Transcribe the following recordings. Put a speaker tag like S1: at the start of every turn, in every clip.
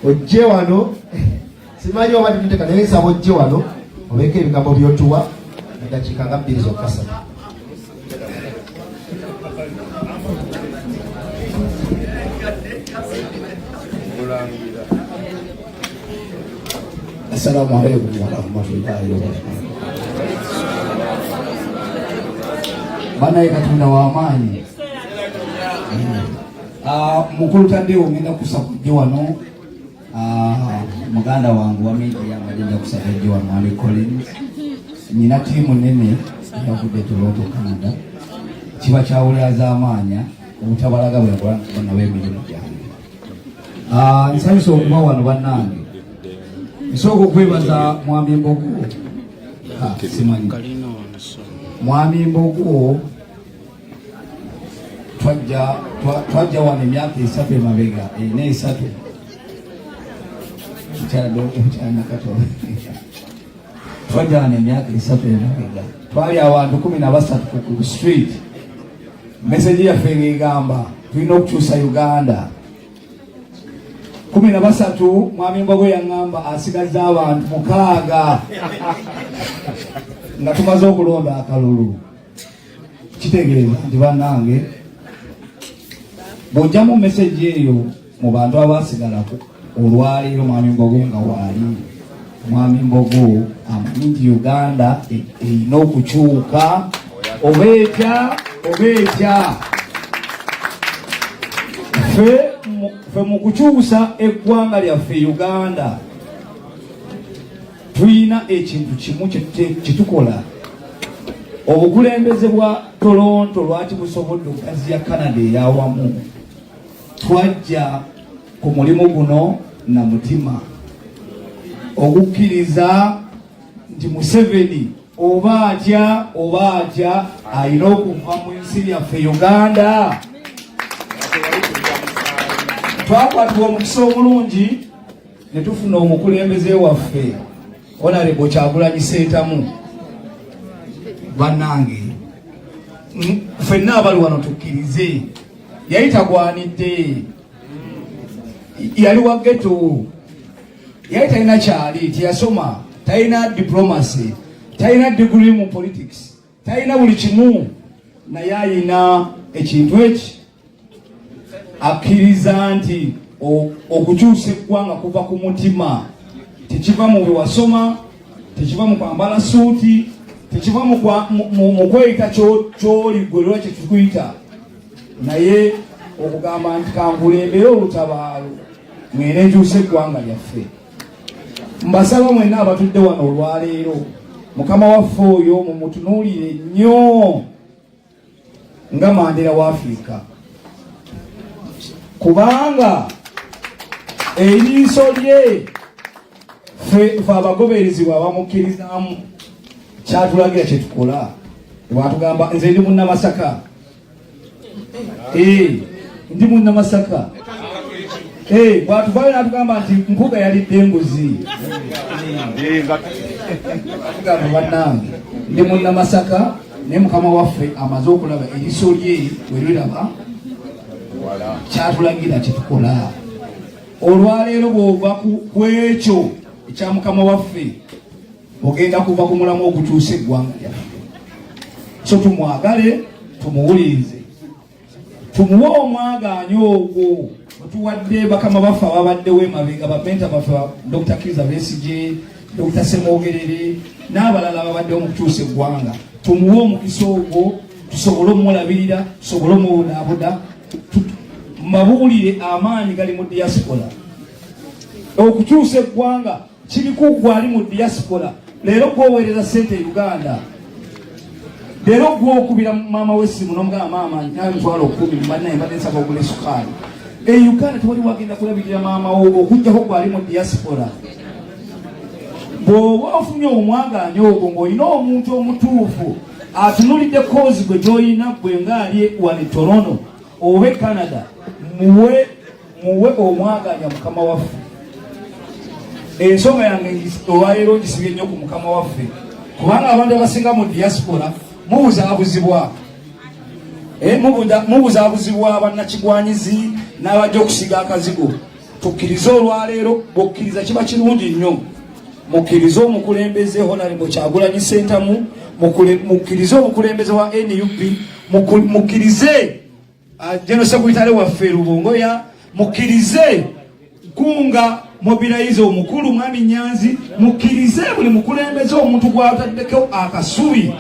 S1: ojje wano simanyi oba tituteka naye nsaba ojje wano obeeko ebigambo byotuwa eddakiika nga 2 zokka 3. Assalamu alaikum warahmatullahi wabarakatuh. Bana Katonda w'amaanyi. Mukulu taddewo ngenda kusaba ojje wano. Muganda wangu wa media agenda kusaba ojje wano Ali Collins. Nina tiimu nene yavudde Toronto Canada. Kiba kyawulyaza amaanya obutabalaga bwe bonna b'emirimu gyange. Nsanyusa okuba wano bannange. Nsooka okwebaza Mwami Mbogo. Simanyi. Mwami Mbogo twajja wano emyaka 3 emabega, 4 twajja wano emyaka 3 emabega. Twali abantu 13 ku street. Message yaffe ng'egamba tulina okukyusa Uganda. 13 Mwami Mbogo yaŋŋamba asigazza abantu 6 nga tumaze okulonda akalulu. Kitegeeza nti bannange bw'ojjamu message eyo mu bantu abaasigalaku olwaleero Mwami Mbogo nga waali. Mwami Mbogo amanyi nti Uganda erina okukyuka oba etya. Ffe mu kukyusa eggwanga lyaffe Uganda tulina ekintu kimu kitukola. Obukulembeze bwa Toronto lwaki busobodde okugaziya Canada ey'awamu. Twajja ku mulimu guno na mutima okukkiriza nti Museveni oba atya alina okuva mu nsi yaffe Uganda. Twakwatibwa omukisa omulungi ne tufuna omukulembeze waffe Honorable Kyagulanyi Ssentamu. Bannange ffenna abali wano tukkirize yali tagwanidde, yali wa ghetto, yali talina kyali, teyasoma, talina diplomacy, talina degree mu politics, talina buli kimu, naye alina ekintu eki akkiriza nti okukyusa eggwanga kuva ku mutima. Tekiva mu bwe wasoma, tekiva mu kwambala suuti, tekiva mu kweyita ky'oli gwe lwaki tukuyita, naye okugamba nti kankulembere olutabaalo mwene nkyusa eggwanga lyaffe. Mbasaba mwenna abatudde wano olwaleero, Mukama waffe oyo mumutunuulire nnyo nga Mandela wa Afrika, kubanga eriiso lye ffe abagoberezi bw'abamukkirizamu kyatulagira kye tukola. Bwatugamba nze ndi munnamasaka, ndi munnamasaka, bwatuvaayo n'atugamba nti mpuga yalidde embuzi. Tugamba bannange ndi munnamasaka, naye Mukama waffe amaze okulaba eriiso lye bwe liraba kyatulagira kye tukola. Olwaleero bw'ova ku ekyo ekya Mukama waffe ogenda kuva ku mulamu okukyusa eggwanga lyaffe. So tumwagale, tumuwulirize, tumuwe omwagaanyo ogwo otuwadde bakama baffe ababaddewo emabega, bamenta baffe Dr. Kiza Besigye, Dr. Semogerere n'abalala ababaddewo mu kukyusa eggwanga. Tumuwe omukisa ogwo tusobole omulabirira, tusobole omubudaabuda, mabuulire amaanyi gali mu diaspora. Okukyusa eggwanga kiriko gwali mu diaspora. Leero gwoweereza ssente e Uganda, leero gwokubira maama w'essimu n'omugamba maama nyawe ntwala 10 bannaye mbadde nsaba ogula sukaali. E Uganda tewali wagenda kulabirira maama wo okugjako gwali mu diaspora. Bw'oba ofunye omwagaanyo ogwo ng'olina omuntu omutuufu atunulidde koozi gwe gy'olina gwe ng'ali wano e Toronto oba e Canada, muwe omwagaanya Mukama waffe. Ensonga yange olwaleero ngisibye nnyo ku Mukama waffe, kubanga abantu abasinga mu diaspora mubuzaabuzibwa bannakigwanyizi n'abajja okusiga akazigo. tukkirize olwaleero bokkiriza kiba kirungi nnyo mukkirize omukulembeze Honorable Kyagulanyi Ssentamu mukkirize omukulembeze wa NUP mukkirize General Secretary waffe Rubongoya mukkirize Kunga mobilize omukulu Mwami Nyanzi mukkirize buli mukulembeze omuntu gw'ataddeko akasubi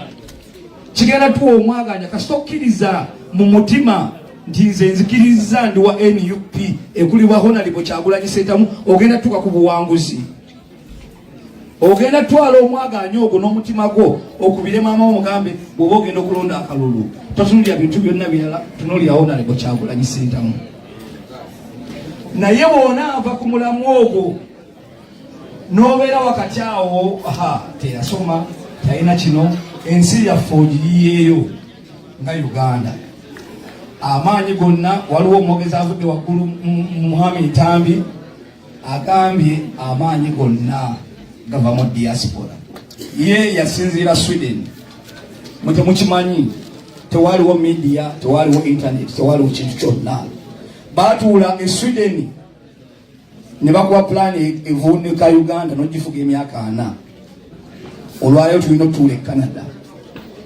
S1: kigenda tuwa omwaganya kasitokkiriza mu mutima nti nze nzikiriza ndi wa NUP ekulibwa Honorable Kyagulanyi Ssentamu ogenda tuka ku buwanguzi ogenda twala omwaganya ogwo n'omutima gwo okubire maama omugambe bw'oba ogenda okulonda akalulu totunulira bintu byonna birala tunulira Honorable Kyagulanyi Ssentamu naye wona ava ku mulamu ogwo n'obeera wakati awo teyasoma talina kino ensi yaffe ogiriyeeyo nga Uganda amaanyi gonna waliwo omwogezi avudde waggulu Muhammad Ntambi agambye amaanyi gonna gava mu diaspora ye yasinziira Sweden mutemukimanyi tewaliwo media tewaliwo internet tewaliwo kintu kyonna batuula e Sweden ne bakuwa plan evuunika Uganda n'ogifuga emyaka 4 olwaleero tulina otuula e Canada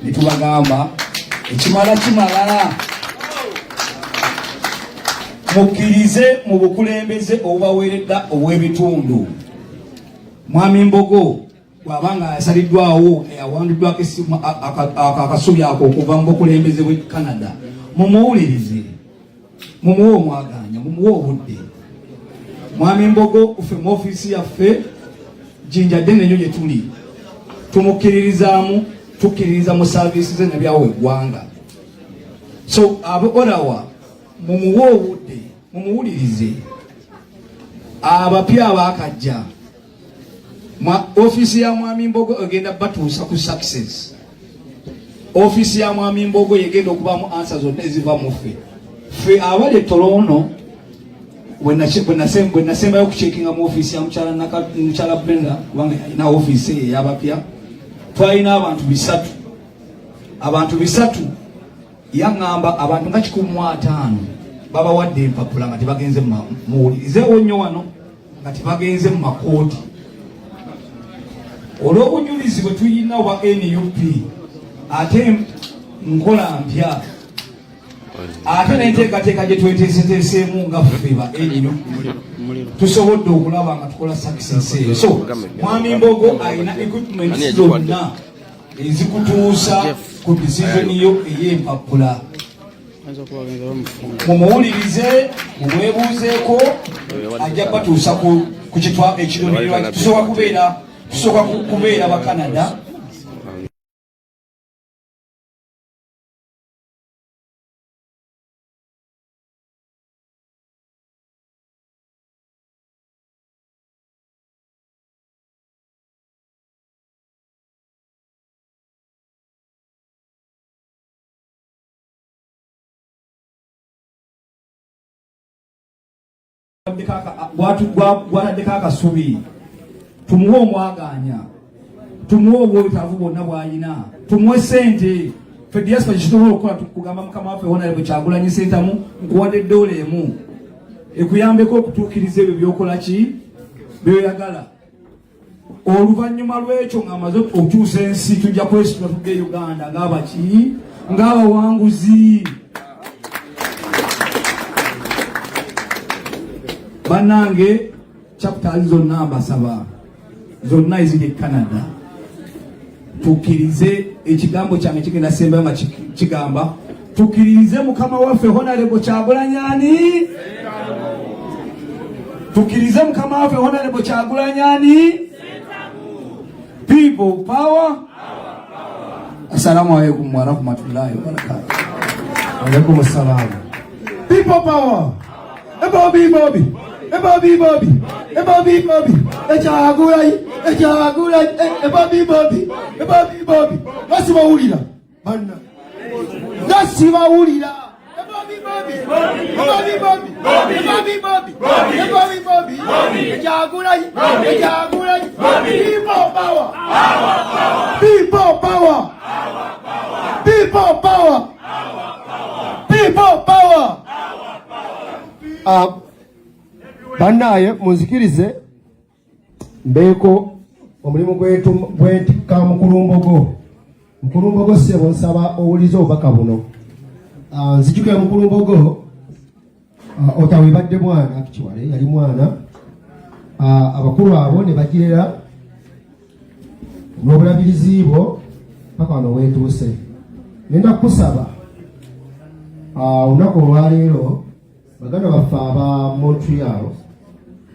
S1: ne tubagamba ekimala kimalala mukkirize mu bukulembeze obubaweeredda obw'ebitundu Mwami Mbogo bw'abanga yasaliddwawo yawandiddwako akasubi ako okuva mu bukulembeze bw'e Canada mumuwulirize mumuwe omwaganya mumuwe obudde Mwami Mbogo ffe mu ofiisi yaffe Jinja ddene nnyo gye tuli tumukkiririzaamu tukkiririza mu saavisi ze nebyawo eggwanga so Orawa mumuwe obudde mumuwulirize abapya abaakajja ofiisi ya Mwami Mbogo egenda batuusa ku success ofiisi ya Mwami Mbogo yegenda okubamu answer zonna eziva mu ffe abali Toronto bwe nasembayo okucekinga mu ofiisi ya mukyala Brenda kubanga yalina ofiisi ey'abapya twalina abantu bisatu yaŋŋamba abantu nga 150 babawadde empapula nga tebagenze muwulirizeewo nnyo wano nga tebagenze mu makooti olw'obujulizi bwe tuyina wa NUP ate nkola mpya ate n'enteekateeka gye tweteeseteeseemu nga ffe ba NUP tusobodde okulaba nga tukola success eyo so Mwami Mbogo alina equipment zonna ezikutuusa ku decision yo ey'empapula mumuwulirize mumwebuuzeeko ajja batuusa ku ekiruubirirwa tusooka kubeera ba Canada gwataddeko akasubi tumuwe omwaganya tumuwe obwetaavu bwonna bw'alina tumuwe sente ffe diaspora kitusobola okukola tukugamba mukama waffe Honorable Kyagulanyi Ssentamu nkuwadde $1 ekuyambeko okutuukiriza ebyo byokola ki byoyagala oluvannyuma lw'ekyo ng'amaze okukyusa ensi tujja kwesitula tudde Uganda ng'abaki ng'abawanguzi bannange chapter zonna mbasaba zonna eziri Canada tukkirize ekigambo kyange kigenda sembayo nga kigamba tukkirize mukama waffe Honorable Kyagulanyi tukkirize mukama waffe Honorable Kyagulanyi people power. Assalamu alaikum wa rahmatullahi wa barakatuh.
S2: Alaikum assalam. People power. Egobye. Ekyagulanyi. Egobye. Nasibawulira. Banna. Nasibawulira. Ekyagulanyi. People power. Bannaye munzikirize mbeeko omulimu gwentikka mukulumbogo ssebo nsaba owulize obubaka buno. Nzijukira mukulumbogo otawebadde mwana kiwale yali mwana abakulu abo ne bagirera n'obulabirizi bwo paka wano weetuuse. Nenda kusaba olunaku olwaleero baganda baffe aba Montreal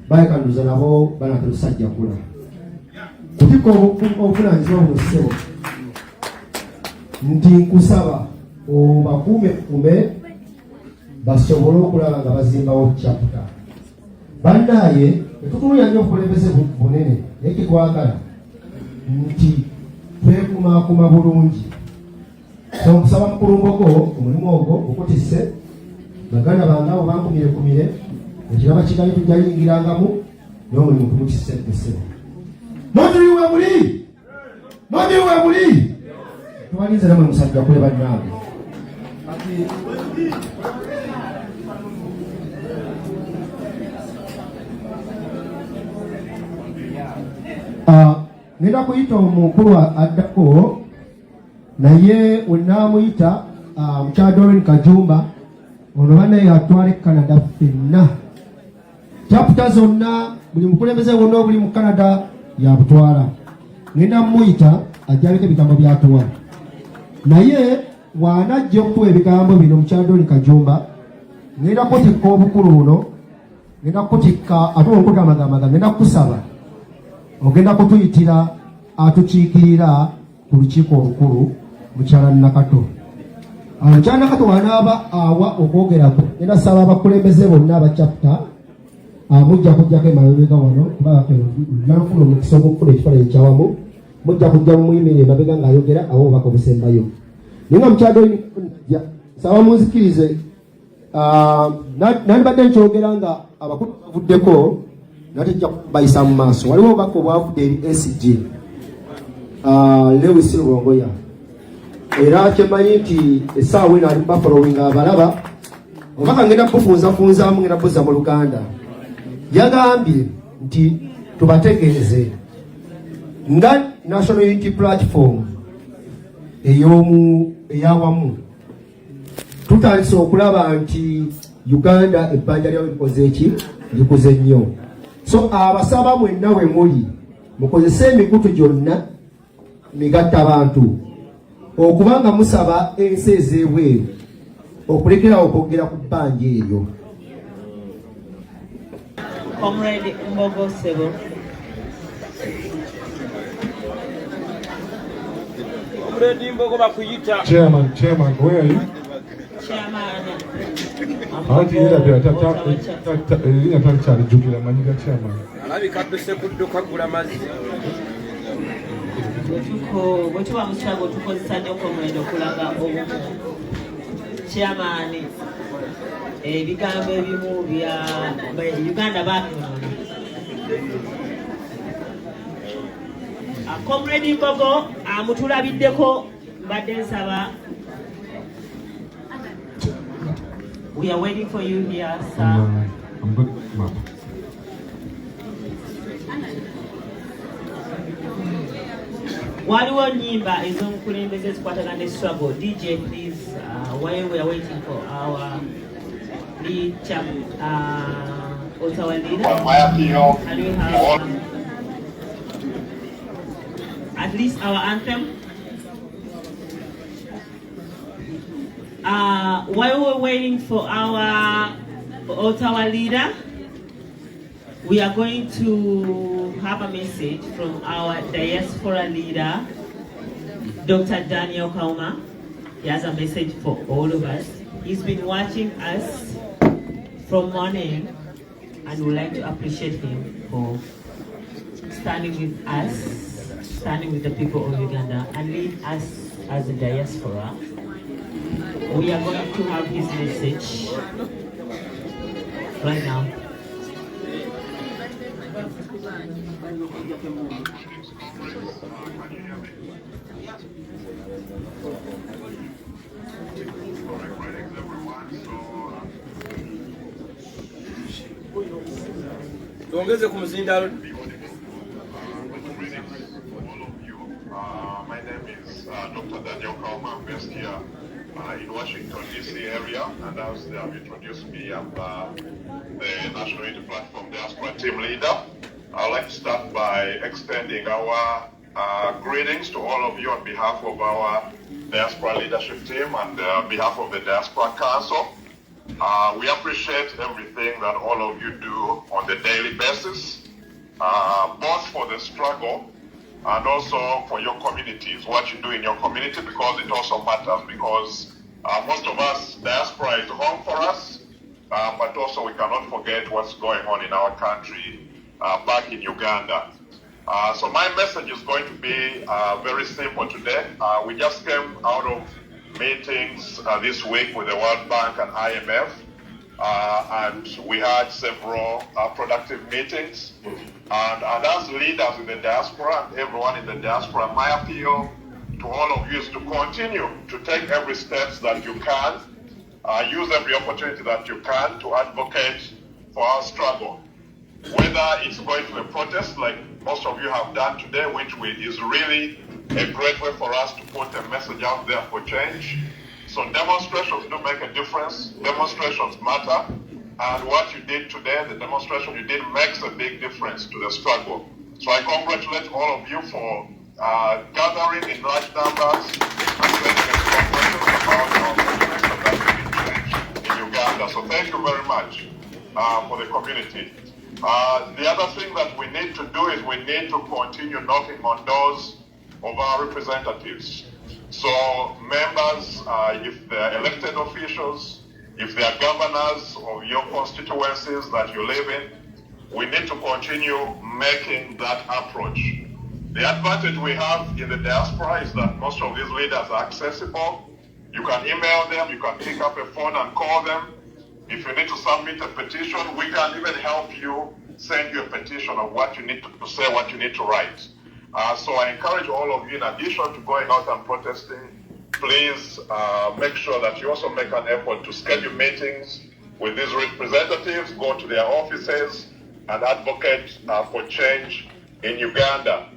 S2: bayekanduza nabo banatulusajja kula kutika obuvunanyizibwa buno ssebo nti nkusaba obakuume basobole okulaba nga bazimbawo chapter. Bannaye etutunulira nnyo obukulembeze bunene naye kitwagala nti twekumaakuma bulungi. So nkusaba mukulumbogo omulimu ogwo okutisse baganda bange abo bankumire ekiraba kigali tujayingirangamu n'omulimu tumutisse ssebo. Nondiriwe muli tubalinze namwe musajja kule bannange. Nenda kuyita omukulu addako naye wenamuyita mukyadolin Kajumba ono banaye atwale Canada ffenna chapter zonna buli mukulembeze wonna obuli mu Canada yabutwala. Ngenda muyita ajjabeko ebigambo byatuwa naye bw'anajja okutuwa ebigambo bino mukyadolin Kajumba ngenda kutikka obukulu buno ngenda kutikka ate onkuta amagamaga ngenda kusaba ogenda kutuyitira atukiikirira ku lukiiko olukulu mukyala Nakato. Mukyala Nakato wanaaba awa okwogerako ngenda saba abakulembeze bonna aba chapter mujja kujjako emabega wano kuba nafuna omukisa ogw'okufuna ekifaananyi ekyawamu mujja kujja mumuyimire emabega ng'ayogera awo obubaka obusembayo. Naye nga mukyala saba munzikirize nandibadde nkyogera nga abakulu bavuddeko natejja kubayisa mu maaso. Waliwo obubaka obwavudde eri SG Lewis Lubongoya era kyemanyi nti essaawa eno ali mubafolowing abalaba obubaka ngenda bufunzafunzaamu ngenda buzza mu Luganda. Yagambye nti tubategeeze nga National Unity Platform eyawamu tutandise okulaba nti Uganda ebbanja lyawe likoze eki likuze nnyo. So abasaba mwenna we muli mukozese emikutu gyonna migatta abantu okubanga musaba ensi ez'ebweru okulekerawo okwogera ku bbanja eryo.
S3: Comrade Mbogo Sebo.
S4: Comrade Mbogo bakuyita.
S5: Chairman, where are you?
S3: Chairman.
S5: Anti era tata jukira manyiga chairman.
S4: Alabika tuse kudduka kula mazzi.
S3: Bwetuba mu kyago tukozesa nnyo comrade okulaga obumu. Chairman. Ebigambo ebimu bya Uganda baabinoona. Comrade Mbogo amutulabiddeko mbadde nsaba. We are waiting for you here, sir.
S5: I'm good, ma'am.
S3: Waliwo nnyimba ez'omukulembeze ezikwatagana ne struggle. DJ, please, while we are waiting for our lead also our leader. Can we have at least our anthem? While we're waiting for our Ottawa leader, we are going to have a message from our diaspora leader, Dr. Daniel Kauma. He has a message for all of us. He's been watching us from morning, and we'd like to appreciate him for standing with us, standing with the people of Uganda, and lead us as a diaspora. We are going to have his message right now.
S4: Tuongeze kumzinda.
S6: My name is Dr. Daniel Kalma. I'm based here in Washington, D.C. area, and as they have introduced me, I'm the National Unity Platform Diaspora team leader. I'd like to start by extending our greetings to all of you on behalf of our Diaspora leadership team and on behalf of the Diaspora Council. We appreciate everything that all of you do on the daily basis, both for the struggle and also for your communities, what you do in your community, because it also matters, because most of us, diaspora is home for us, but also we cannot forget what's going on in our country back in Uganda. So my message is going to be very simple today. We just came out of meetings this week with the World Bank and IMF, and we had several productive meetings. And as leaders in the diaspora and everyone in the diaspora, my appeal to all of you is to continue to take every step that you can, use every opportunity that you can to advocate for our struggle. Whether it's going to a protest like most of you have done today, which is really a great way for us to put a message out there for change. So demonstrations do make a difference. Demonstrations matter. And what you did today, the demonstration you did, makes a big difference to the struggle. So I congratulate all of you for gathering in large numbers and sending a strong message about our situation that we need change in Uganda. So thank you very much for the community. The other thing that we need to do is we need to continue knocking on doors of our representatives. So members, if they're elected officials, if they are governors of your constituencies that you live in, we need to continue making that approach. The advantage we have in the diaspora is that most of these leaders are accessible. You can email them, you can pick up a phone and call them. If you need to submit a petition, we can even help you send you a petition of what you need to say, what you need to write. So I encourage all of you, in addition to going out and protesting, please make sure that you also make an effort to schedule meetings with these representatives, go to their offices, and advocate for change in Uganda.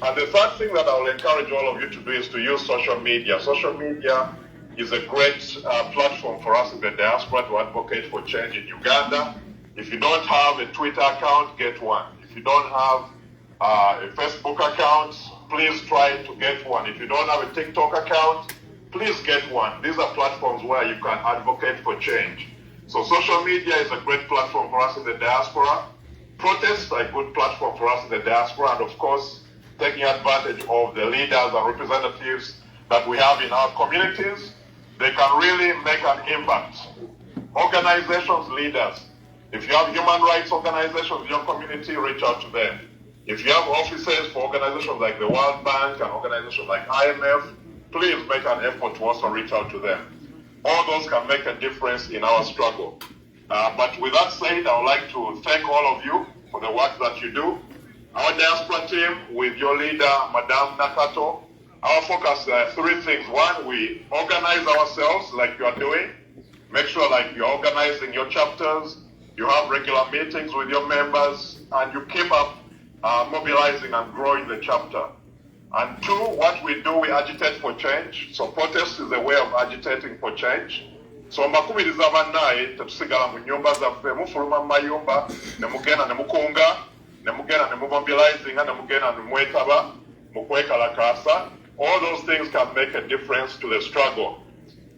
S6: And the third thing that I will encourage all of you to do is to use social media. Social media is a great platform for us in the diaspora to advocate for change in Uganda. If you don't have a Twitter account, get one. If you don't have a Facebook account, please try to get one. If you don't have a TikTok account, please get one. These are platforms where you can advocate for change. So social media is a great platform for us in the diaspora. Protests are a good platform for us in the diaspora, and of course, taking advantage of the leaders and representatives that we have in our communities, they can really make an impact. Organizations, leaders, if you have human rights organizations in your community, reach out to them. If you have offices for organizations like the World Bank and organizations like IMF, please make an effort to also reach out to them. All those can make a difference in our struggle. But with that said, I would like to thank all of you for the work that you do. Our diaspora team, with your leader, Madame Nakato, our focus are three things. One, we organize ourselves like you are doing. Make sure like you're organizing your chapters, you have regular meetings with your members, and you keep up mobilizing and growing the chapter. And two, what we do, we agitate for change. So protest is a way of agitating for change. So mbakubiriza bannaye tetusigala mu nyumba zaffe, mufuluma mu mayumba, ne mugenda ne mukunga, ne mugenda ne mumobilizinga, ne mugenda ne mwetaba mu kwekalakaasa. All those things can make a difference to the struggle.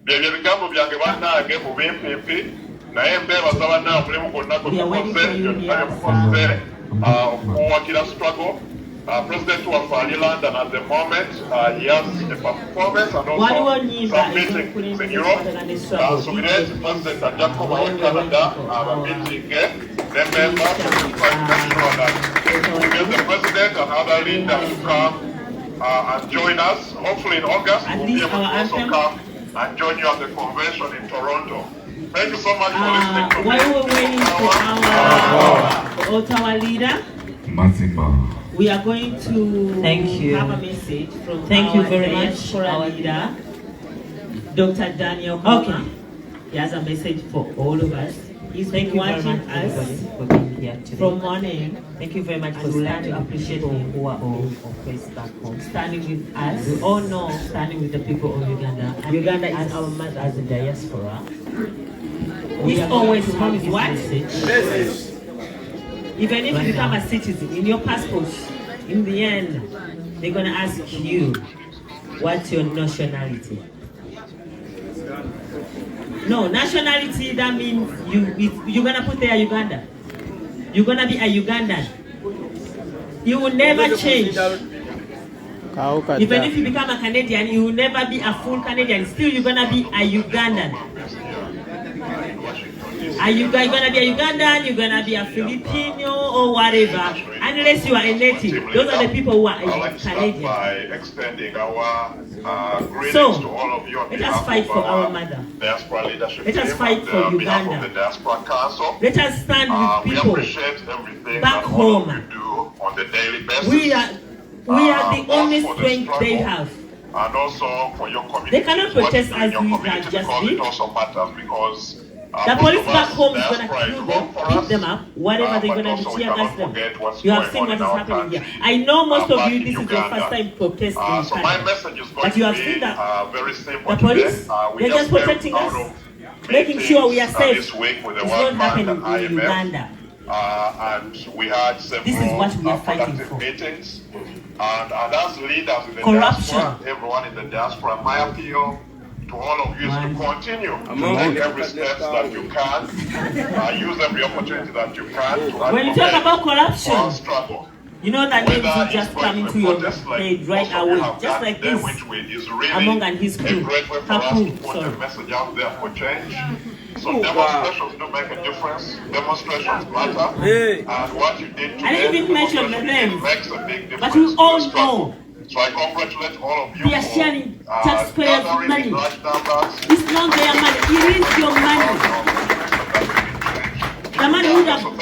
S6: Byebyo ebigambo byange bannange mu bimpiimpi, naye mbeebaza bannange mulimu gwonna gwe mukoze okuwagira struggle. President of London at the moment, he has a performance and also some meetings in Europe. So we had President Jacob of Canada, meeting the members to try to make sure that we get the President and other leaders to come and join us. Hopefully in August, we'll be able to also come and join you at the convention in Toronto. Thank you so much for listening to me.
S3: While we're waiting for our Ottawa leader, we are going to have a message from our Diaspora leader, Dr. Daniel Kunggu. He has a message for all of us. He's been watching us from morning.
S7: Thank you very much for
S3: standing, appreciate
S7: people
S3: him.
S7: who are all based back home.
S3: Standing with us.
S7: We all know standing with the people of Uganda. And
S3: Uganda
S7: as
S3: is our mother.
S7: as a diaspora.
S3: We always promise what?
S7: Message.
S3: Even if you become a citizen, in your passport, in the end, they're gonna ask you, what's your nationality? No, nationality, that means you're gonna put there Uganda. You're gonna be a Ugandan. You will never change. Even if you become a Canadian, you will never be a full Canadian. Still, you're gonna be a Ugandan. Are you gonna be a Ugandan? You're gonna be a Filipino or whatever, unless you are a native. Those are the people who are Canadian.
S6: By extending our greetings
S3: So,
S6: to all of you on
S3: let
S6: behalf
S3: us fight
S6: of
S3: for our mother.
S6: Diaspora leadership
S3: Let us
S6: team
S3: fight
S6: and,
S3: for
S6: on behalf
S3: Uganda.
S6: of the Diaspora Council.
S3: Let us stand with
S6: We
S3: people.
S6: appreciate everything
S3: back
S6: that all of
S3: home.
S6: you do on the daily basis.
S3: We are the
S6: both
S3: only
S6: for the
S3: strength they
S6: struggle
S3: have.
S6: And also for your community.
S3: They cannot
S6: What
S3: protest
S6: you do in
S3: as
S6: your
S3: we
S6: community
S3: have just
S6: because
S3: did.
S6: it also matters because
S3: The
S6: most
S3: police
S6: of
S3: back
S6: us,
S3: home is gonna
S6: diaspora
S3: kill
S6: home
S3: them,
S6: for
S3: beat
S6: us.
S3: them up, whatever they're
S6: But
S3: gonna do,
S6: also we
S3: tear gas
S6: cannot
S3: them.
S6: forget what's
S3: You have
S6: going
S3: seen
S6: on
S3: what
S6: in
S3: is
S6: our
S3: happening here.
S6: country,
S3: I know most of
S6: back
S3: you,
S6: in
S3: this is your
S6: Uganda.
S3: first time protesting in
S6: So my
S3: Canada.
S6: message is going
S3: But you
S6: to
S3: have
S6: be
S3: seen that
S6: very simple
S3: the police,
S6: today. We
S3: they're just
S6: came
S3: protecting
S6: out
S3: us,
S6: of
S3: making sure we are
S6: meetings,
S3: safe.
S6: this week with the
S3: It's
S6: World
S3: not
S6: Bank
S3: happening
S6: and
S3: in
S6: IMF.
S3: Uganda.
S6: And we had several
S3: This is what we are fighting
S6: productive
S3: for.
S6: meetings. And as leaders in the
S3: Corruption.
S6: diaspora, everyone in the diaspora, my appeal to all of you is to continue to take every step that you can, use every opportunity that you can to
S3: When you talk
S6: advocate
S3: about
S6: for our
S3: corruption,
S6: struggle.
S3: you know that names
S6: Whether
S3: will
S6: it's
S3: just
S6: going
S3: come
S6: to
S3: into
S6: a
S3: your
S6: protest like
S3: head right
S6: most of you
S3: away,
S6: have
S3: just
S6: done
S3: like
S6: today,
S3: this.
S6: which is really
S3: Among and his
S6: a
S3: crew.
S6: great way for
S3: Her
S6: us
S3: crew,
S6: to put
S3: sorry.
S6: a message out there for change. So demonstrations do make a difference. Demonstrations matter.
S4: Hey.
S6: And what you did
S3: I didn't
S6: today,
S3: even mention the
S6: demonstration
S3: names.
S6: makes a big difference
S3: But we
S6: to the
S3: all
S6: struggle.
S3: know
S6: So I congratulate all of you
S3: we are
S6: for
S3: sharing taxpayers'
S6: gathering
S3: money.
S6: in large numbers.
S3: It's not their money, it is your money. The money would have gone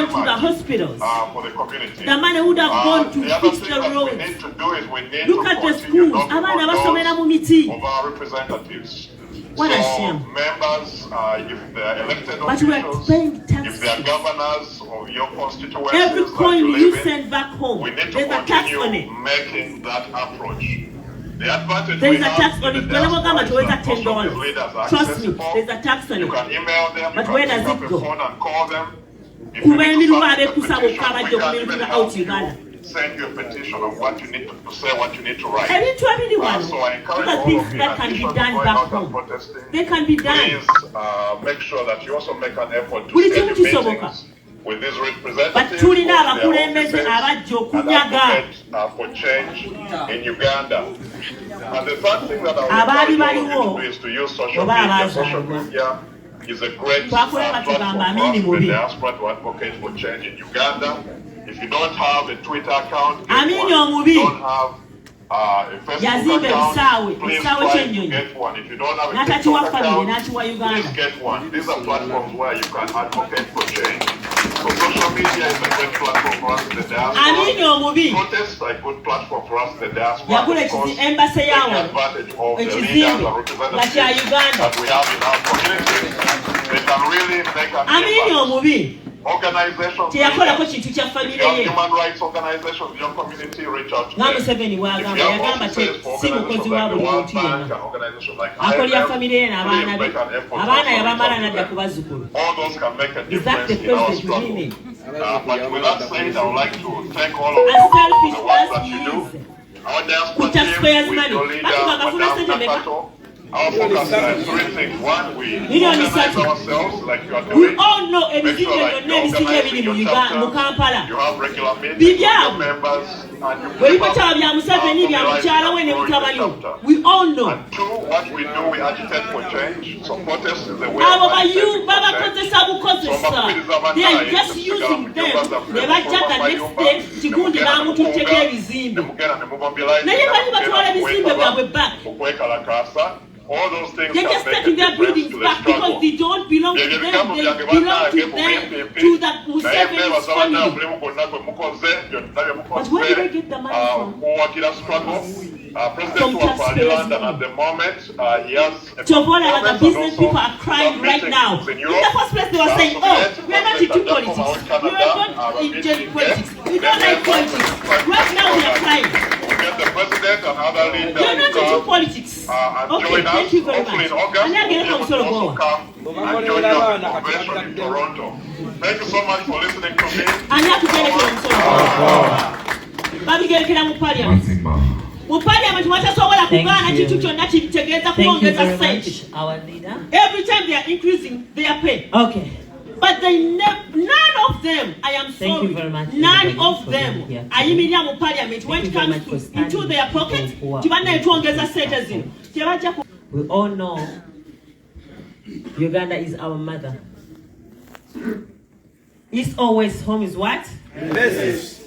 S3: to the hospitals.
S6: For the community.
S3: The money would have gone to
S6: The other
S3: fix
S6: thing
S3: the
S6: that we
S3: roads.
S6: need to do is we need
S3: Look
S6: to
S3: at the
S6: continue
S3: schools.
S6: knocking
S3: Abana
S6: on
S3: basomera mu
S6: doors
S3: miti.
S6: of our representatives.
S3: What a
S6: So
S3: shame.
S6: members, if they are elected
S3: But we are
S6: officials,
S3: paying
S6: if they are
S3: taxes.
S6: governors of your constituencies
S3: Every
S6: that
S3: coin
S6: you
S3: you
S6: live in,
S3: send back home,
S6: we need to
S3: there's a tax on
S6: continue
S3: it.
S6: making that approach. The advantage
S3: There's
S6: we
S3: a
S6: have
S3: tax
S6: in
S3: on
S6: the
S3: it. Whenever
S6: diaspora
S3: much
S6: is
S3: was
S6: that
S3: at
S6: most of
S3: $10.
S6: these leaders are
S3: Trust me,
S6: accessible.
S3: there's a tax on
S6: You
S3: it.
S6: can email them,
S3: But
S6: you
S3: where
S6: can
S3: does
S6: pick
S3: it
S6: up
S3: go?
S6: a phone and call them. If you
S3: Kuba
S6: need to
S3: emiruwa
S6: submit a
S3: abekusaba
S6: petition,
S3: okukaba
S6: we
S3: gyo
S6: can
S3: community
S6: even
S3: ba out
S6: help you
S3: Uganda.
S6: send you a petition of what you need to say, what you need to write.
S3: Ebintu ebiri wano,
S6: So I encourage
S3: other
S6: all
S3: things
S6: of you, in
S3: that can be
S6: addition to
S3: done
S6: going
S3: back
S6: out and
S3: home,
S6: protesting,
S3: they can be done.
S6: please make sure that you also make an effort to
S3: Buli
S6: schedule
S3: kimu kisoboka.
S6: meetings with these
S3: But
S6: representatives
S3: tulina
S6: of their
S3: abakulembeze
S6: offices
S3: abajja
S6: and
S3: okunyaga.
S6: advocate for change in Uganda. And the third thing that I
S3: Abaali
S6: would encourage all
S3: baliwo,
S6: of you to do is to use social
S3: oba
S6: media.
S3: abaazaalibwa.
S6: Social media is a great
S3: Twakulaba
S6: platform
S3: tugamba
S6: for us
S3: Amini
S6: in the
S3: mubi.
S6: diaspora to advocate for change in Uganda. If you don't have a Twitter account, get
S3: Amini
S6: one.
S3: omubi.
S6: If you don't have a Facebook
S3: Yazimba
S6: account,
S3: ebisaawe,
S6: please
S3: ekisaawe
S6: try to
S3: ky'ennyonyi.
S6: get one. If you don't have a
S3: N'atakiwa
S6: TikTok
S3: family,
S6: account,
S3: n'akiwa
S6: please
S3: Uganda.
S6: get one. These are platforms where you can advocate for change. So social media is a great platform for us in the diaspora.
S3: Amini omubi.
S6: Protests are a good platform for us in the diaspora.
S3: Yagula
S6: Because
S3: embassy
S6: take
S3: yawe.
S6: advantage of the
S3: Ekizimbe,
S6: leaders and
S3: nga kya
S6: representatives
S3: Uganda.
S6: that we have in our communities. They can really make an
S3: Amini
S6: impact.
S3: omubi.
S6: Organizations,
S3: Teyakolako
S6: leaders,
S3: kintu kya
S6: if
S3: famire
S6: you have
S3: ye.
S6: human rights organizations in your community, reach out to
S3: Nga
S6: them.
S3: Museveni
S6: If
S3: bw'agamba,
S6: you have
S3: yagamba
S6: offices for
S3: si mukozi
S6: organizations
S3: wa
S6: like the
S3: buli
S6: World
S3: muntu
S6: Bank
S3: yenna.
S6: and organizations like
S3: Akolera
S6: IMF,
S3: famire ye n'abaana
S6: please
S3: be.
S6: make an effort to
S3: Abaana
S6: also reach
S3: yabamala
S6: out to
S3: n'adda
S6: them.
S3: ku bazzukulu.
S6: All those can make a
S3: Is that
S6: difference
S3: the
S6: in our
S3: president
S6: struggle.
S3: meaning?
S6: But with that said, I would like to thank all of you
S3: As
S6: for
S3: selfish
S6: the work
S3: as
S6: that
S3: he
S6: you do.
S3: is.
S6: Our diaspora
S3: Put taxpayers'
S6: team with
S3: money.
S6: your leader,
S3: Batu bagafuna
S6: Madam
S3: sente meka?
S6: Nakato, our focus is three things. One, we
S3: Million
S6: organize
S3: isatu.
S6: ourselves like you are
S3: We
S6: doing.
S3: all know
S6: Make sure
S3: ebizimbe
S6: that
S3: byonna
S6: you're
S3: ebisinga ebiri
S6: organizing
S3: mu
S6: your
S3: Uganda, mu
S6: chapters,
S3: Kampala.
S6: you have regular meetings with
S3: Bibyabo.
S6: your members, and you
S3: Bwe
S6: keep up
S3: bikotaba bya Museveni bya mukyala we ne
S6: growing the
S3: mutabani we.
S6: chapter.
S3: We all know.
S6: And two, what we do, we agitate for change. So protest is the way
S3: Abo
S6: of agitating
S3: bayu
S6: for change.
S3: babakozesa bukozesa. They are just using them. Ne bajjaka next day kigundi baamututteko ebizimbe. Naye bali batwala ebizimbe byabwe back.
S6: All those things
S3: They're just taking their buildings back because they don't belong to them. They belong to them, to the Museveni's family. But where do they get the money from?
S6: President of Ireland, and at the moment, he has
S3: Chobola and the business people are crying right now. In the first place, they were saying, oh, we are not into politics. We are not into politics. We don't like politics. Right now, we are crying.
S6: Get the president and other leaders.
S3: We are not into politics. Okay, thank you very much.
S6: And then get also come and join us in convention in Toronto. Thank you so much for listening to me.
S3: And you get it from Parliament.
S7: Thank you very much, our leader.
S3: Every time they are increasing their pay.
S7: Okay.
S3: But none of them, I am sorry,
S7: Thank you very much,
S3: none of them are in Parliament when it comes into their pocket.
S7: We all know Uganda is our mother. East always home is what?
S4: Message.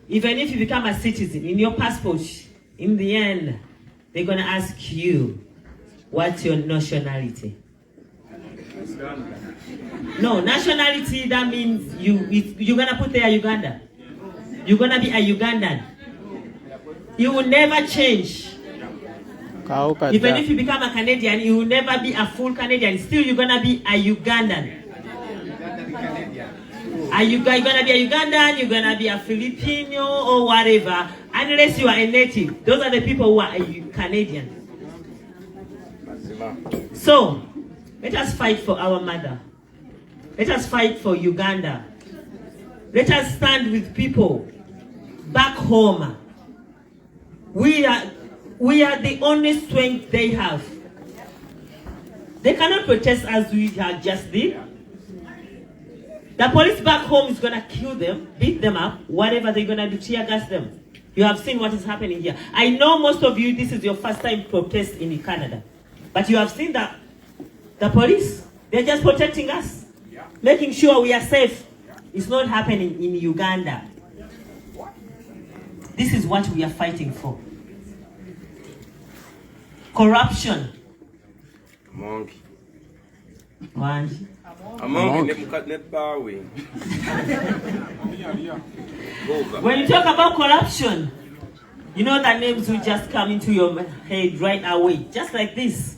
S7: Even if you become a citizen, in your passport, in the end, they're going to ask you, what's your nationality? No, nationality, that means you're going to put there Uganda. You're going to be a Ugandan. You will never change. Even if you become a Canadian, you will never be a full Canadian. Still, you're going to be a Ugandan. Are you going to be a Ugandan? You're going to be a Filipino or whatever, unless you are a native. Those are the people who are Canadian. So, let us fight for our mother. Let us fight for Uganda. Let us stand with people back home. We are the only strength they have. They cannot protest as we have just did. The police back home is going to kill them, beat them up, whatever they're going to do, tear gas them. You have seen what is happening here. I know most of you, this is your first time protest in Canada. But you have seen that the police, they're just protecting us, making sure we are safe. It's not happening in Uganda. This is what we are fighting for. Corruption.
S4: Monkey.
S7: One. When you talk about corruption, you know the names will just come into your head right away. Just like this.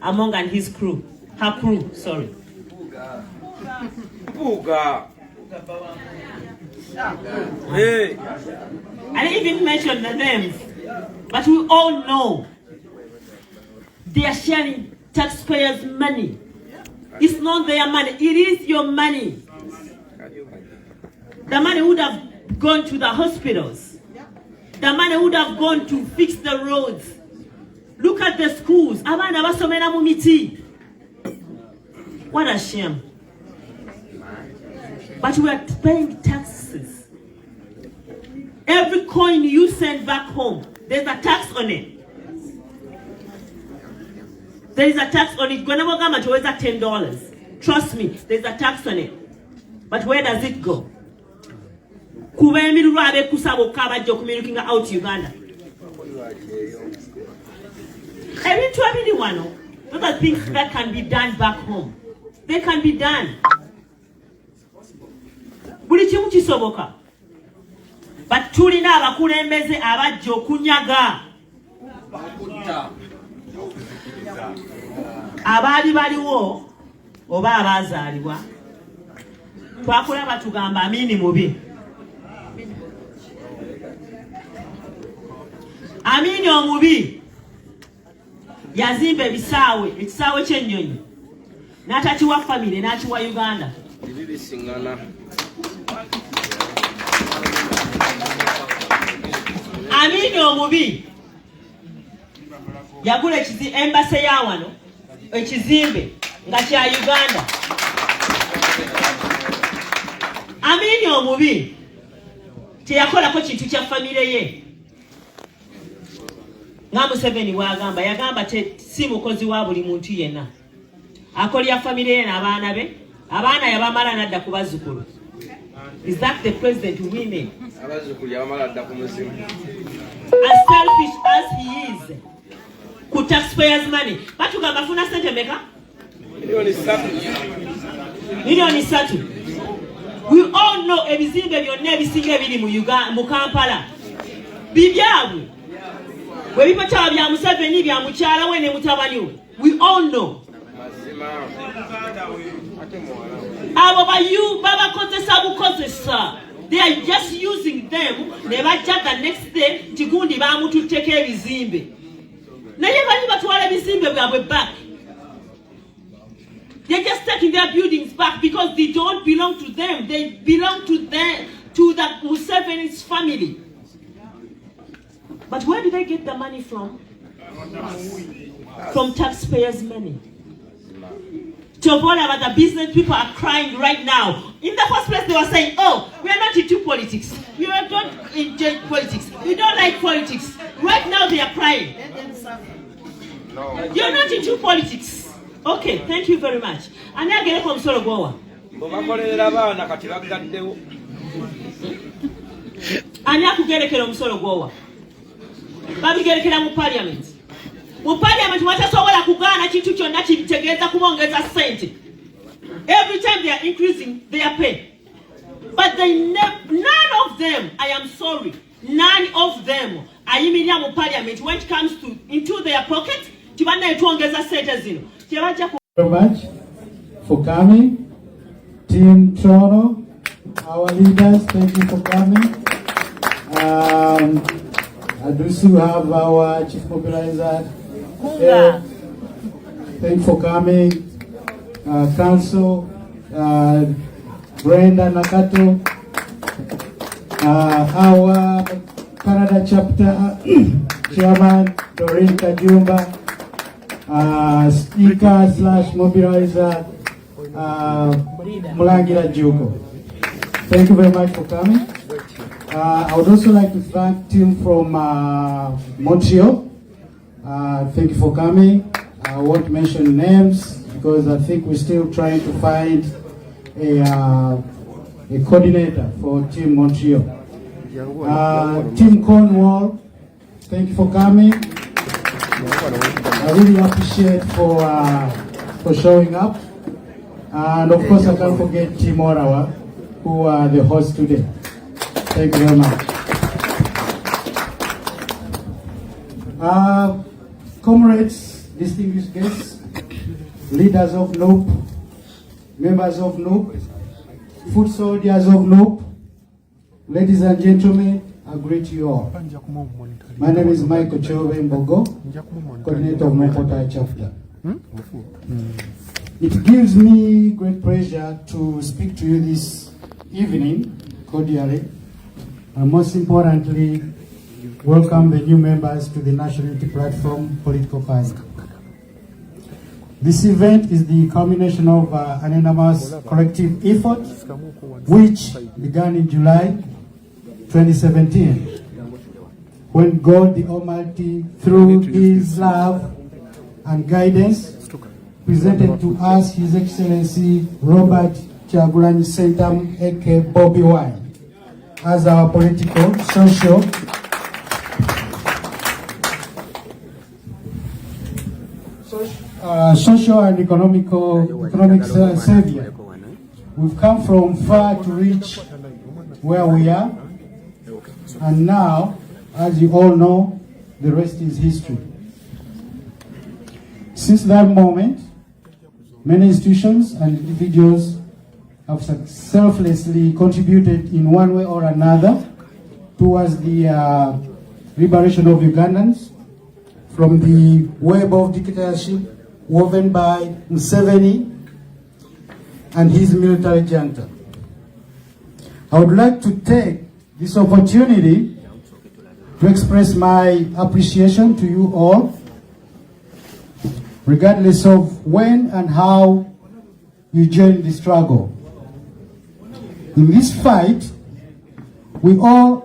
S7: Among and his crew. Her crew, sorry.
S4: Hey.
S7: I didn't even mention the names. But we all know they are sharing taxpayers' money. It's not their money, it is your money. The money would have gone to the hospitals. The money would have gone to fix the roads. Look at the schools. What a shame. But we are paying taxes. Every coin you send back home, there's a tax on it. There is a tax on it. $10. Trust me, there's a tax on it. But where does it go? Out Uganda. Those are things that can be done back home. They can be done. But tulina abakulembeze abajja okunyaga. Abaali baliwo oba abaazaalibwa twakulaba tugamba Amini mubi. Amini omubi yazimba ekisaawe ky'ennyonyi n'atakiwa famire n'akiwa Uganda. Amini omubi yagula embase ya wano ekizimbe nga kya Uganda. Amini omubi teyakolako kintu kya famire ye. Nga Museveni bw'agamba, yagamba si mukozi wa buli muntu yenna. Akolya famire ye n'abaana be, abaana yabamala n'adda ku bazzukulu. Is that the president winning?
S4: Abazzukulu yabamala adda ku muzimu.
S7: As selfish as he is, ku taxpayers' money. Batugamba funa sente meka? Milioni 3. We all know ebizimbe byonna ebisinga ebiri mu Kampala bibyabwe. We all know. They are just using them. Never just the next day. Tigundi bamu to take care of Zimbe. We're back. They're just taking their buildings back because they don't belong to them. They belong to the Museveni's family. But where do they get the money from? From taxpayers' money. To avoid about the business people are crying right now. In the first place, they were saying, oh, we are not into politics. We are not into politics. We don't like politics. Right now, they are crying. You're not into politics. Okay, thank you very much. And now get from Sologoa. And now get from Sologoa. Babi get from Parliament. Parliament watasobola kugana kintu kyonna kitegeeza kubongeza sente. Every time they are increasing their pay. But none of them, I am sorry, none of them ayimirira mu Parliament when it comes to into their pocket tibana etuongeza sente zino. Tebajja
S8: very much for coming. Team Toronto, our leaders, thank you for coming. I do still have our chief mobilizer.
S7: Kunggu.
S8: Thank you for coming. Council, Brenda Nakato, our Canada chapter chairman, Doreen Kajumba, speaker / mobilizer, Mulangira Jugo. Thank you very much for coming. I would also like to thank team from Montreal. Thank you for coming. I won't mention names because I think we're still trying to find a coordinator for Team Montreal. Team Cornwall, thank you for coming. I really appreciate for showing up. And of course, I can't forget Team Orawa, who are the hosts today. Thank you very much. Comrades, distinguished guests, leaders of NOP, members of NOP, foot soldiers of NOP, ladies and gentlemen, I greet you all. My name is Michael Chove Mbogo, coordinator of Mokota chapter. It gives me great pleasure to speak to you this evening, cordially, and most importantly, welcome the new members to the National Unity Platform Political Party. This event is the culmination of an enormous collective effort which began in July 2017 when God the Almighty, through His love and guidance, presented to us His Excellency Robert Kyagulanyi Ssentamu aka Bobi Wine as our political, social, social and economic savior. We've come from far to reach where we are, and now, as you all know, the rest is history. Since that moment, many institutions and individuals have selflessly contributed in one way or another towards the liberation of Ugandans from the web of dictatorship woven by Museveni and his military junta. I would like to take this opportunity to express my appreciation to you all, regardless of when and how you joined the struggle. In this fight, we are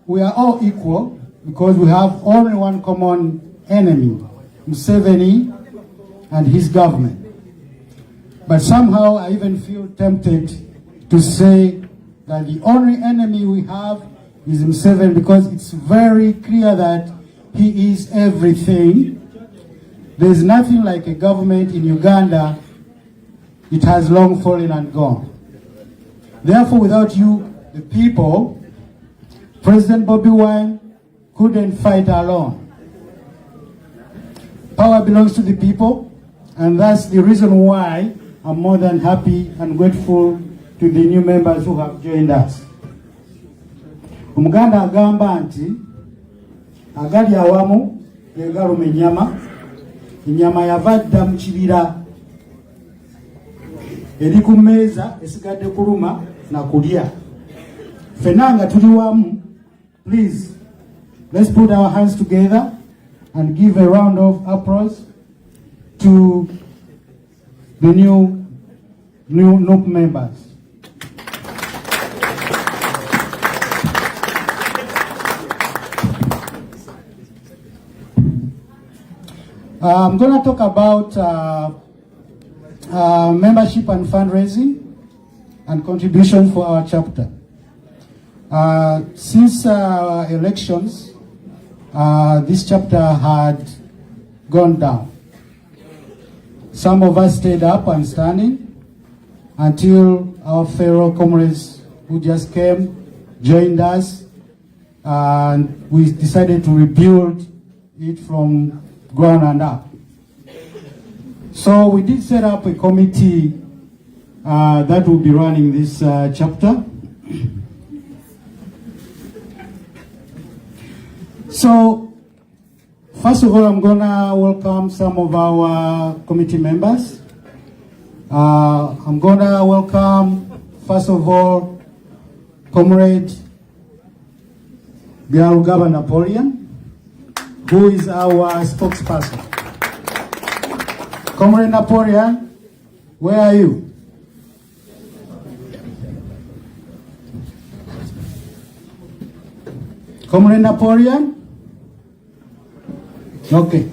S8: all equal because we have only one common enemy, Museveni and his government. But somehow I even feel tempted to say that the only enemy we have is Museveni, because it's very clear that he is everything. There's nothing like a government in Uganda. It has long fallen and gone. Therefore, without you, the people, President Bobi Wine couldn't fight alone. power belongs to the people, and that's the reason why I'm more than happy and grateful to the new members who have joined us. Omuganda agamba nti agali awamu yegaluma ennyama, ennyama yava dda mu kibira eri ku mmeeza esigadde kuluma na kulya. Ffenna nga tuli wamu, please let's put our hands together and give a round of applause to the new NUP members. I'm going to talk about membership and fundraising and contributions for our chapter. Since elections, this chapter had gone down. Some of us stayed up and standing until our fellow comrades who just came joined us, and we decided to rebuild it from ground and up. So we did set up a committee that will be running this chapter. So first of all, I'm gonna welcome some of our committee members. I'm gonna welcome, first of all, Comrade Biarugaba Napoleon, who is our spokesperson. Comrade Napoleon, where are you? Comrade Napoleon? Okay.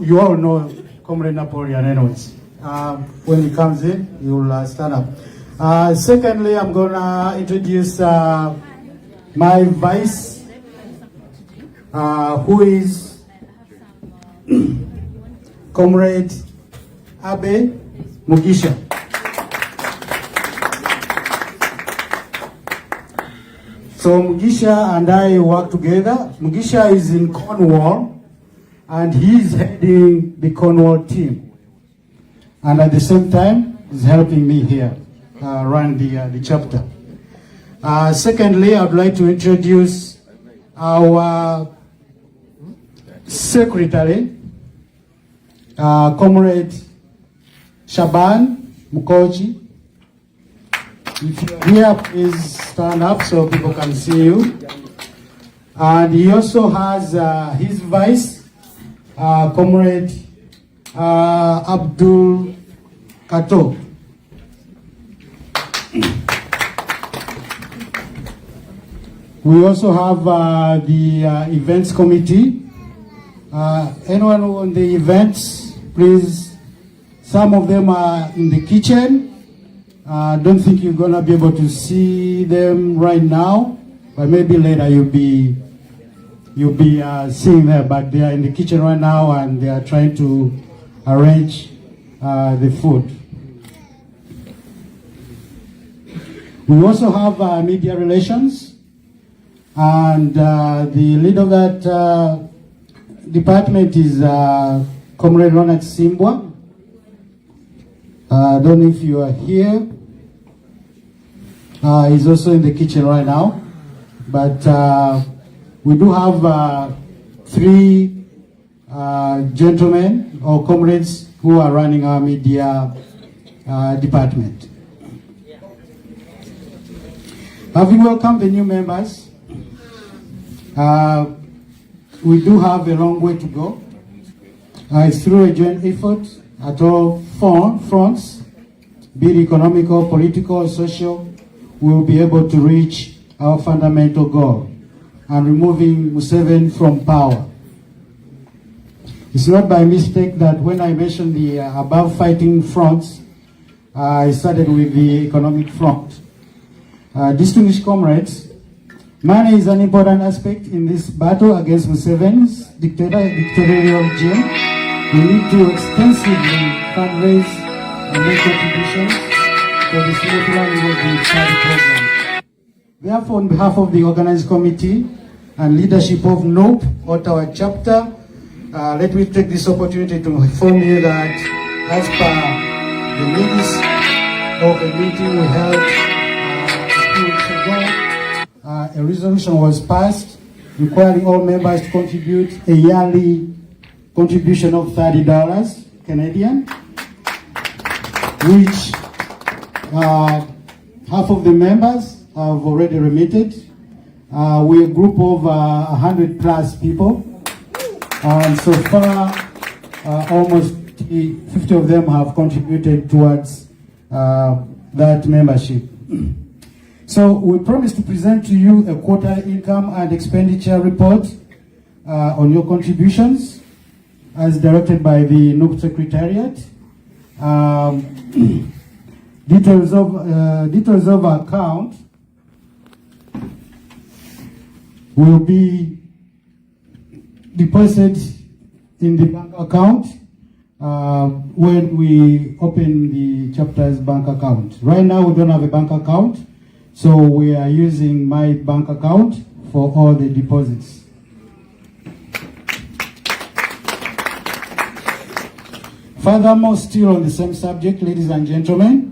S8: You all know Comrade Napoleon anyways. When he comes in, he will stand up. Secondly, I'm going to introduce my vice, who is Comrade Abe Mugisha. So Mugisha and I work together. Mugisha is in Cornwall, and he's heading the Cornwall team. And at the same time, he's helping me here run the chapter. Secondly, I'd like to introduce our secretary, Comrade Shaban Mukoji. If you're here, please stand up so people can see you. And he also has his vice, Comrade Abdul Kato. We also have the events committee. Anyone on the events, please. Some of them are in the kitchen. I don't think you're gonna be able to see them right now, but maybe later you'll be seeing them. But they are in the kitchen right now, and they are trying to arrange the food. We also have media relations, and the lead of that department is Comrade Ronald Simbwa. I don't know if you are here. He's also in the kitchen right now. But we do have 3 gentlemen or comrades who are running our media department. Having welcomed the new members, we do have a long way to go. It's through a joint effort at all fronts, be it economical, political, social, we will be able to reach our fundamental goal and removing Museveni from power. It's not by mistake that when I mentioned the above fighting fronts, I started with the economic front. Distinguished comrades, money is an important aspect in this battle against Museveni's dictatorial regime. We need to extensively fundraise and make contributions for the smooth running of the party program. Therefore, on behalf of the organized committee and leadership of NUP, Ottawa chapter, let me take this opportunity to inform you that as per the minutes of a meeting we held a few weeks ago, a resolution was passed requiring all members to contribute a yearly contribution of $30 Canadian, which half of the members have already remitted. We're a group of 100 plus people, and so far almost 50 of them have contributed towards that membership. So we promise to present to you a quarterly income and expenditure report on your contributions as directed by the NUP Secretariat. Details of account will be deposited in the bank account when we open the chapter's bank account. Right now we don't have a bank account, so we are using my bank account for all the deposits. Furthermore, still on the same subject, ladies and gentlemen,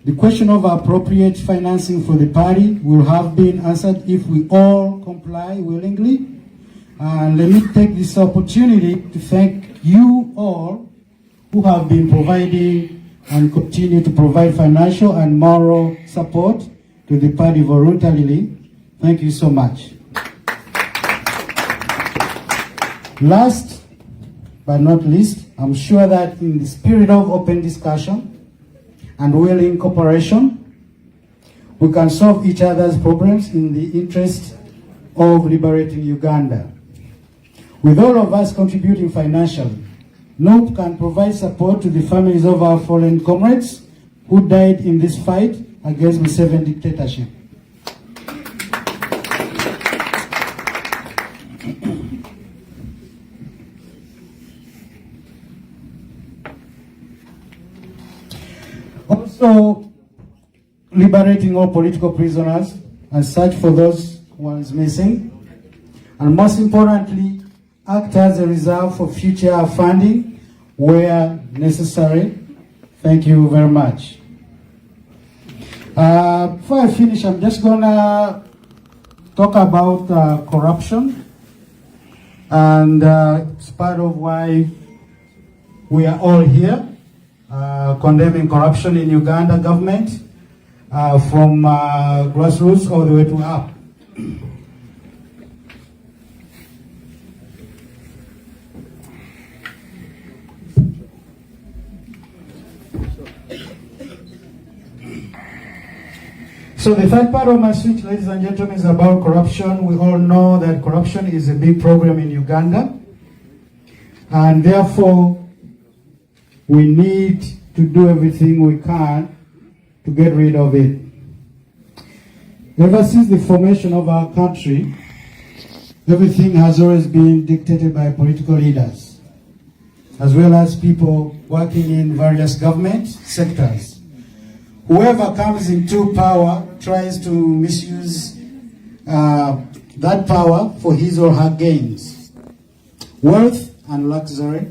S8: the question of appropriate financing for the party will have been answered if we all comply willingly. And let me take this opportunity to thank you all who have been providing and continue to provide financial and moral support to the party voluntarily. Thank you so much. Last but not least, I'm sure that in the spirit of open discussion and willing cooperation, we can solve each other's problems in the interest of liberating Uganda. With all of us contributing financially, NUP can provide support to the families of our fallen comrades who died in this fight against Museveni dictatorship. Also, liberating all political prisoners and search for those ones missing. And most importantly, act as a reserve for future funding where necessary. Thank you very much. Before I finish, I'm just gonna talk about corruption. And it's part of why we are all here. Condemning corruption in Uganda government from grassroots all the way to up. So the third part of my speech, ladies and gentlemen, is about corruption. We all know that corruption is a big problem in Uganda, and therefore we need to do everything we can to get rid of it. Ever since the formation of our country, everything has always been dictated by political leaders, as well as people working in various government sectors. Whoever comes into power tries to misuse that power for his or her gains, wealth and luxury.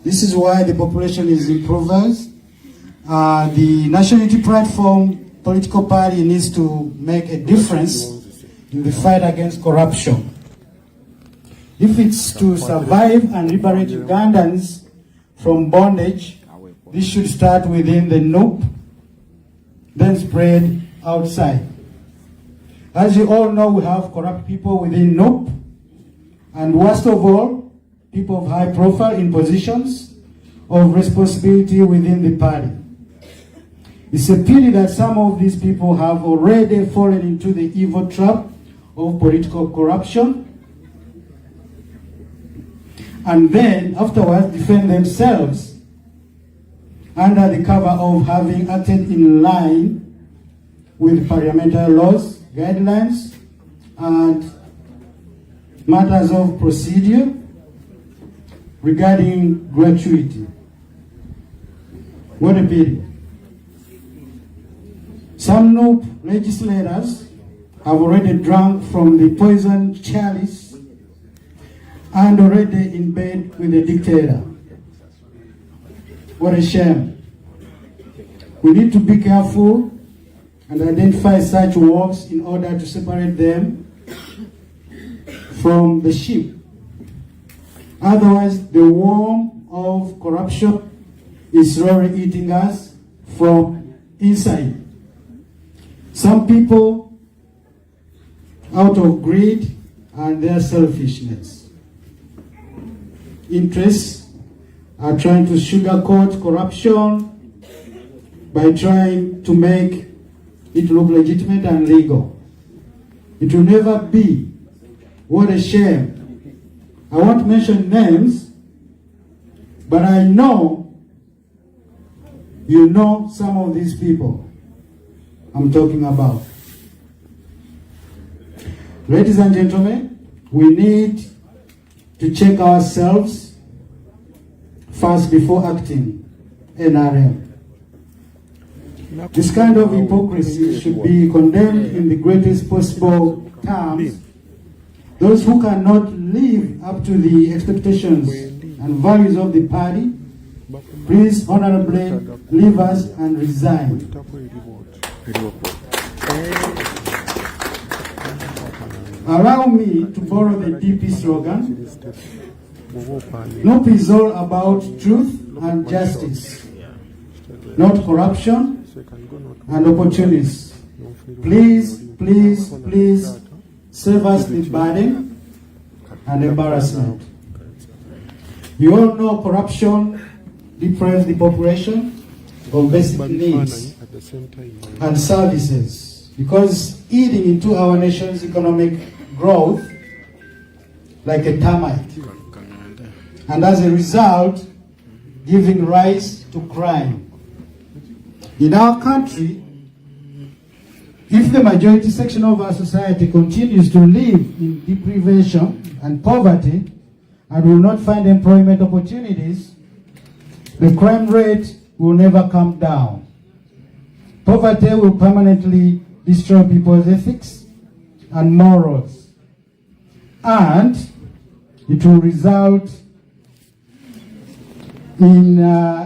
S8: This is why the population is impoverished. The National Unity Platform political party needs to make a difference in the fight against corruption. If it's to survive and liberate Ugandans from bondage, this should start within the NUP, then spread outside. As you all know, we have corrupt people within NUP, and worst of all, people of high profile in positions of responsibility within the party. It's a pity that some of these people have already fallen into the evil trap of political corruption, and then afterwards defend themselves under the cover of having acted in line with parliamentary laws, guidelines, and matters of procedure regarding gratuity. What a pity. Some NUP legislators have already drunk from the poison chalice and already in bed with a dictator. What a shame. We need to be careful and identify such wolves in order to separate them from the sheep. Otherwise, the worm of corruption is slowly eating us from inside. Some people, out of greed and their selfishness, interests, are trying to sugarcoat corruption by trying to make it look legitimate and legal. It will never be. What a shame. I won't mention names, but I know you know some of these people I'm talking about. Ladies and gentlemen, we need to check ourselves first before acting. NRM. This kind of hypocrisy should be condemned in the greatest possible terms. Those who cannot live up to the expectations and values of the party, please honorably leave us and resign. Allow me to borrow the DP slogan. NOP is all about truth and justice, not corruption and opportunists. Please, please, please save us the burden and embarrassment. You all know corruption deprives the population of basic needs and services, because eating into our nation's economic growth like a termite, and as a result, giving rise to crime. In our country, if the majority section of our society continues to live in deprivation and poverty and will not find employment opportunities, the crime rate will never come down. Poverty will permanently destroy people's ethics and morals, and it will result in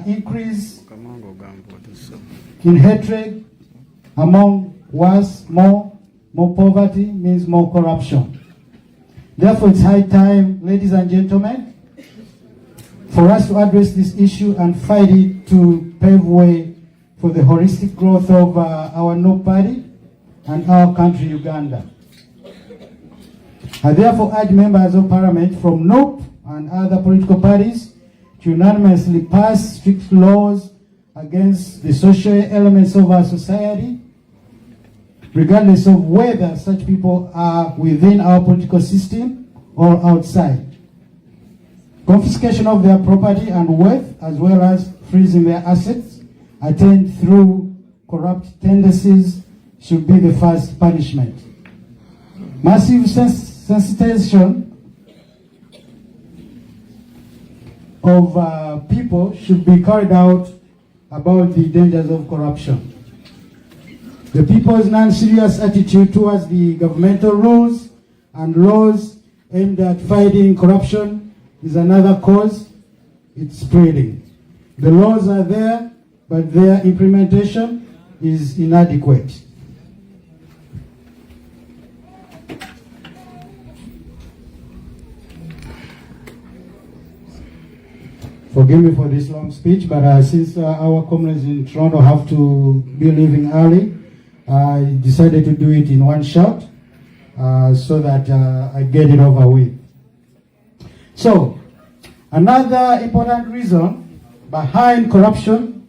S8: increase in hatred among worse, more poverty means more corruption. Therefore, it's high time, ladies and gentlemen, for us to address this issue and fight it to pave way for the holistic growth of our NOP party and our country, Uganda. I therefore urge members of parliament from NOP and other political parties to unanimously pass strict laws against the social elements of our society, regardless of whether such people are within our political system or outside. Confiscation of their property and wealth, as well as freezing their assets attained through corrupt tendencies, should be the first punishment. Massive sensitization of people should be carried out about the dangers of corruption. The people's non-serious attitude towards the governmental rules and laws aimed at fighting corruption is another cause it's spreading. The laws are there, but their implementation is inadequate. Forgive me for this long speech, but since our comrades in Toronto have to be leaving early, I decided to do it in one shot so that I get it over with. So, another important reason behind corruption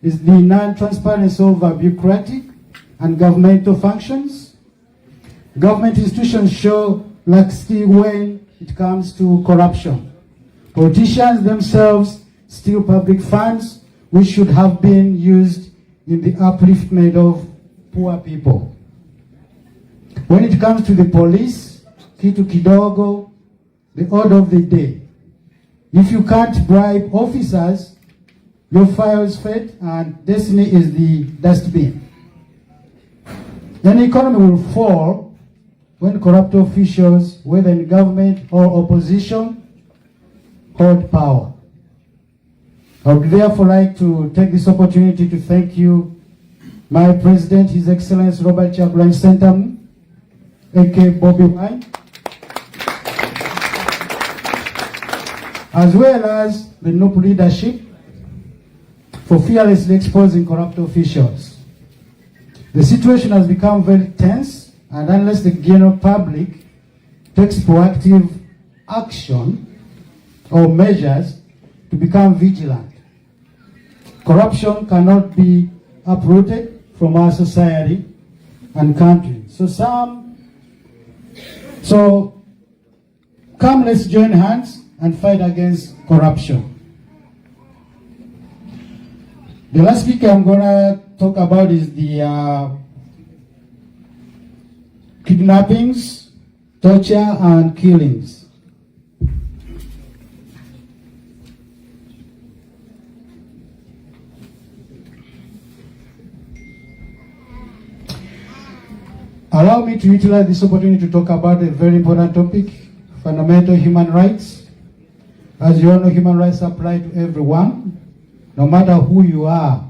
S8: is the non-transparency of bureaucratic and governmental functions. Government institutions show laxity when it comes to corruption. Politicians themselves steal public funds which should have been used in the upliftment of poor people. When it comes to the police, kitu kidogo, the order of the day. If you can't bribe officers, your file's fate and destiny is the dustbin. Then the economy will fall when corrupt officials, whether in government or opposition, hold power. I would therefore like to take this opportunity to thank you, my President, His Excellency Robert Chagulanyi Ssentamu, Egobye, as well as the NUP leadership for fearlessly exposing corrupt officials. The situation has become very tense, and unless the general public takes proactive action or measures to become vigilant, corruption cannot be uprooted from our society and country. So come, let's join hands and fight against corruption. The last speaker I'm gonna talk about is the kidnappings, torture, and killings. Allow me to utilize this opportunity to talk about a very important topic, fundamental human rights. As you all know, human rights apply to everyone, no matter who you are.